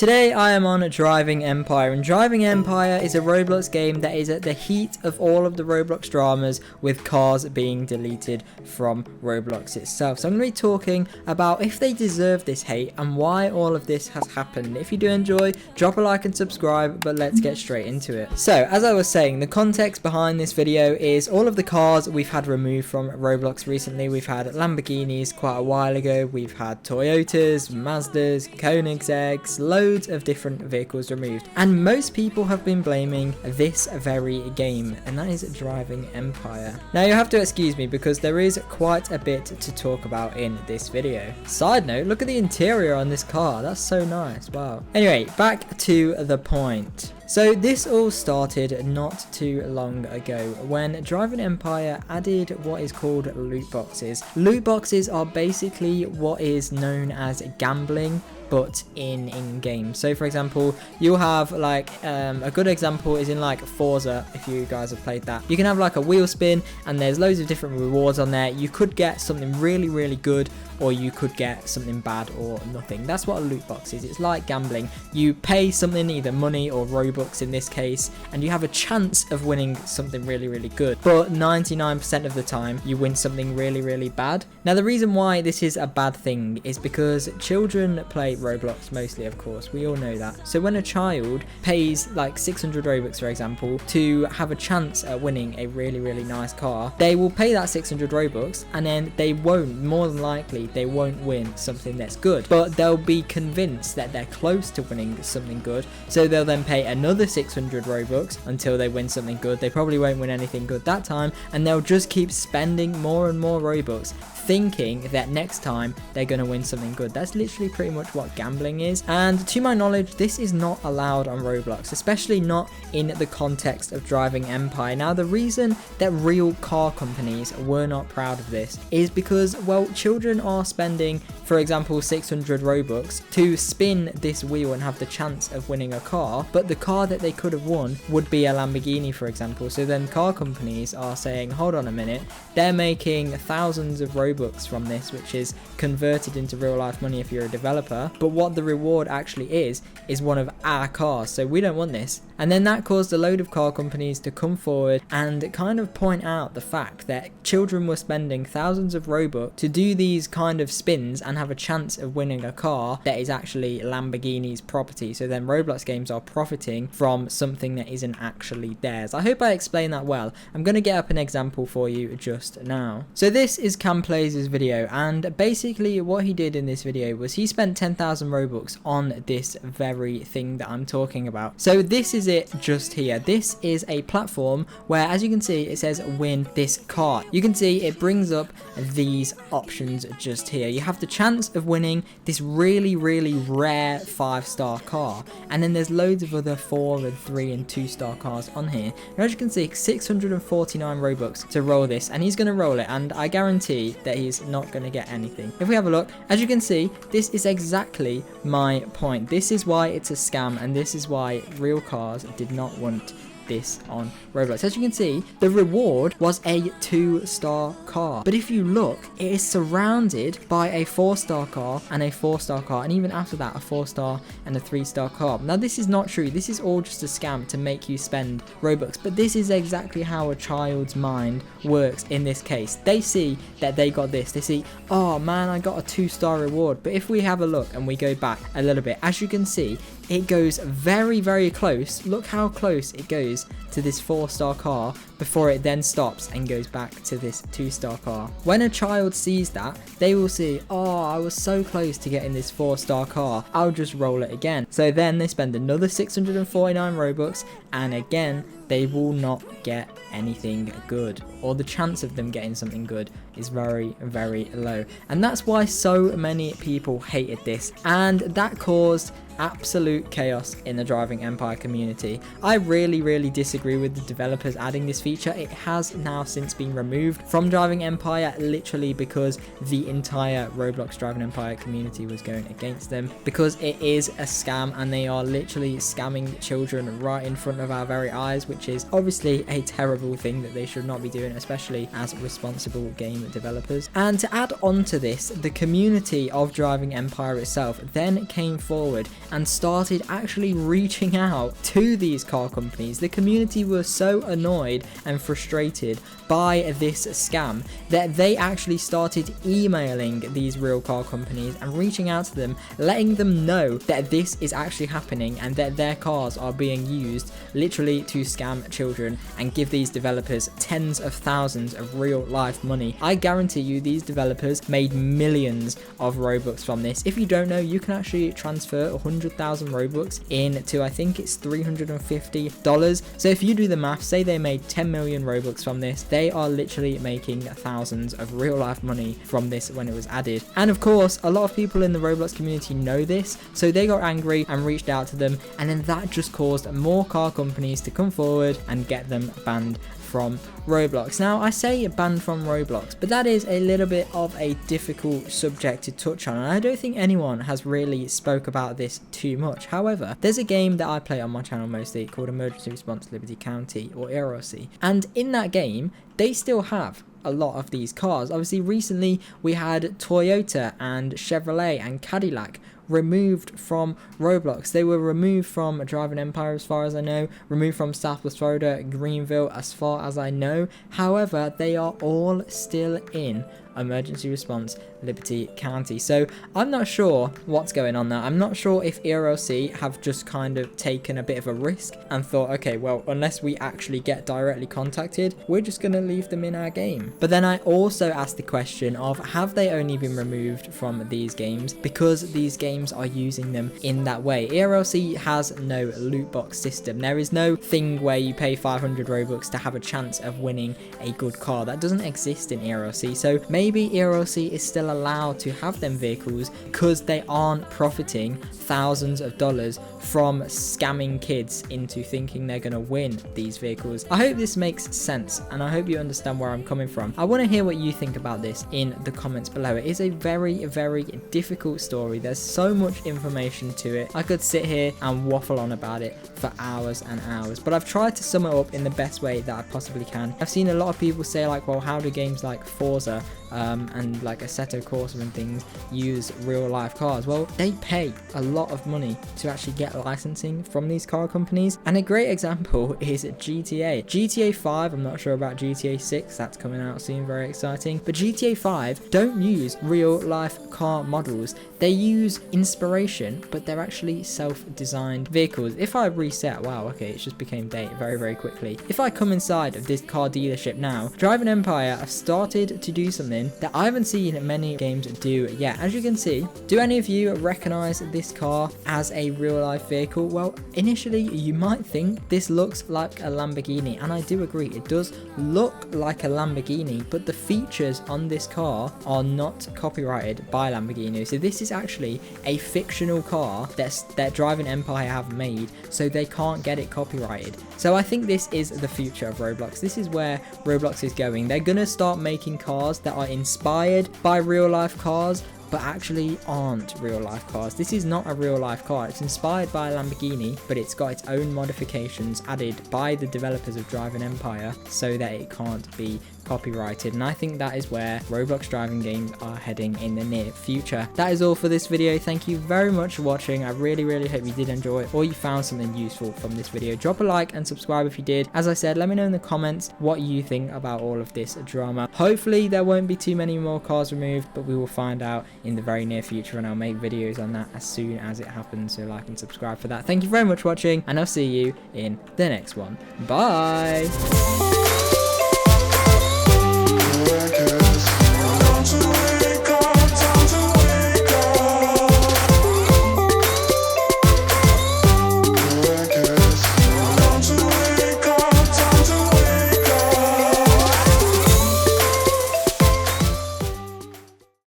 Today I am on Driving Empire, and Driving Empire is a Roblox game that is at the heat of all of the Roblox dramas with cars being deleted from Roblox itself. So I'm going to be talking about if they deserve this hate and why all of this has happened. If you do enjoy, drop a like and subscribe, but let's get straight into it. So as I was saying, the context behind this video is all of the cars we've had removed from Roblox recently. We've had Lamborghinis quite a while ago, we've had Toyotas, Mazdas, Koenigseggs, loads of different vehicles removed, and most people have been blaming this very game, and that is Driving Empire. Now you have to excuse me because there is quite a bit to talk about in this video. Side note, look at the interior on this car, that's so nice, wow. Anyway, back to the point. So this all started not too long ago when Driving Empire added what is called loot boxes. Loot boxes are basically what is known as gambling, but in-game. So for example, you'll have like a good example is in like Forza, if you guys have played that. You can have like a wheel spin and there's loads of different rewards on there. You could get something really good, or you could get something bad or nothing. That's what a loot box is. It's like gambling. You pay something, either money or Robux in this case, and you have a chance of winning something really good. But 99% of the time, you win something really bad. Now the reason why this is a bad thing is because children play Roblox mostly, of course. We all know that. So when a child pays like 600 Robux, for example, to have a chance at winning a really nice car, they will pay that 600 Robux and then they won't, more than likely, they won't win something that's good, but they'll be convinced that they're close to winning something good, so they'll then pay another 600 Robux until they win something good. They probably won't win anything good that time, and they'll just keep spending more and more Robux, thinking that next time they're going to win something good. That's literally pretty much what gambling is, and to my knowledge this is not allowed on Roblox, especially not in the context of Driving Empire. Now the reason that real car companies were not proud of this is because, well, children are spending, for example, 600 Robux to spin this wheel and have the chance of winning a car, but the car that they could have won would be a Lamborghini, for example. So then car companies are saying, hold on a minute, they're making thousands of Robux from this, which is converted into real life money if you're a developer, but what the reward actually is one of our cars, so we don't want this. And then that caused a load of car companies to come forward and kind of point out the fact that children were spending thousands of Robux to do these kind of spins and have a chance of winning a car that is actually Lamborghini's property. So then Roblox games are profiting from something that isn't actually theirs. I hope I explained that well. I'm going to get up an example for you just now. So this is AmazePlays' video, and basically what he did in this video was he spent 10,000 Robux on this very thing that I'm talking about. So this is it just here. This is a platform where, as you can see, it says win this car. You can see it brings up these options just here. You have the chance of winning this really rare 5-star car, and then there's loads of other 4 and 3 and 2-star cars on here. And as you can see, 649 Robux to roll this, and he's going to roll it, and I guarantee that he's not going to get anything. If we have a look, as you can see, this is exactly my point. This is why it's a scam, and this is why real cars did not want this on Roblox. As you can see, the reward was a 2-star car, but if you look, it is surrounded by a 4-star car and a 4-star car, and even after that a 4-star and a 3-star car. Now this is not true. This is all just a scam to make you spend Robux, but this is exactly how a child's mind works in this case. They see that they got this, they see, oh man, I got a 2-star reward. But if we have a look and we go back a little bit, as you can see, it goes very close. Look how close it goes to this 4-star car before it then stops and goes back to this 2-star car. When a child sees that, they will see, oh, I was so close to getting this 4-star car, I'll just roll it again. So then they spend another 649 Robux, and again they will not get anything good, or the chance of them getting something good is very low. And that's why so many people hated this, and that caused absolute chaos in the Driving Empire community. I really disagree with the developers adding this feature. It has now since been removed from Driving Empire, literally because the entire Roblox Driving Empire community was going against them, because it is a scam and they are literally scamming children right in front of our very eyes, which is obviously a terrible thing that they should not be doing, especially as responsible game developers. And to add on to this, the community of Driving Empire itself then came forward and started actually reaching out to these car companies. The community were so annoyed and frustrated by this scam that they actually started emailing these real car companies and reaching out to them, letting them know that this is actually happening and that their cars are being used literally to scam children and give these developers tens of thousands of real life money. I guarantee you these developers made millions of Robux from this. If you don't know, you can actually transfer 100,000 Robux into, I think it's $350. So if you do the math, say they made 10 million Robux from this, they are literally making thousands of real life money from this when it was added. And of course, a lot of people in the Roblox community know this, so they got angry and reached out to them, and then that just caused more car companies to come forward and get them banned from Roblox. Now, I say banned from Roblox, but that is a little bit of a difficult subject to touch on, and I don't think anyone has really spoke about this too much. However, there's a game that I play on my channel mostly called Emergency Response Liberty County, or EROC, and in that game, they still have a lot of these cars. Obviously, recently we had Toyota and Chevrolet and Cadillac removed from Roblox. They were removed from Driving Empire as far as I know, removed from Southwest Florida, Greenville as far as I know. However, they are all still in Emergency Response Liberty County. So I'm not sure what's going on there. I'm not sure if EROC have just kind of taken a bit of a risk and thought, okay, well, unless we actually get directly contacted, we're just going to leave them in our game. But then I also asked the question of, have they only been removed from these games because these games are using them in that way? EROC has no loot box system. There is no thing where you pay 500 Robux to have a chance of winning a good car. That doesn't exist in EROC. So maybe EROC is still allowed to have them vehicles because they aren't profiting thousands of dollars from scamming kids into thinking they're going to win these vehicles. I hope this makes sense, and I hope you understand where I'm coming from. I want to hear what you think about this in the comments below. It is a very, very difficult story. There's so much information to it. I could sit here and waffle on about it for hours and hours, but I've tried to sum it up in the best way that I possibly can. I've seen a lot of people say like, well, how do games like Forza and like Assetto Corsa and things use real life cars? Well, they pay a lot of money to actually get licensing from these car companies, and a great example is GTA 5. I'm not sure about GTA 6, that's coming out soon, very exciting, but GTA 5 don't use real life car models. They use inspiration, but they're actually self-designed vehicles. If I reset, wow, okay, it just became date very, very quickly. If I come inside of this car dealership now, Driving Empire have started to do something that I haven't seen many games do yet. As you can see, do any of you recognize this car as a real life vehicle? Well, initially you might think this looks like a Lamborghini, and I do agree, it does look like a Lamborghini, but the features on this car are not copyrighted by Lamborghini. So this is actually a fictional car that Driving Empire have made, so they can't get it copyrighted. So I think this is the future of Roblox. This is where Roblox is going. They're gonna start making cars that are inspired by real life cars, but actually aren't real life cars. This is not a real life car. It's inspired by a Lamborghini, but it's got its own modifications added by the developers of Driving Empire so that it can't be copyrighted. And I think that is where Roblox driving games are heading in the near future. That is all for this video. Thank you very much for watching. I really, really hope you did enjoy it, or you found something useful from this video. Drop a like and subscribe if you did. As I said, let me know in the comments what you think about all of this drama. Hopefully there won't be too many more cars removed, but we will find out in the very near future, and I'll make videos on that as soon as it happens. So like and subscribe for that. Thank you very much for watching, and I'll see you in the next one. Bye.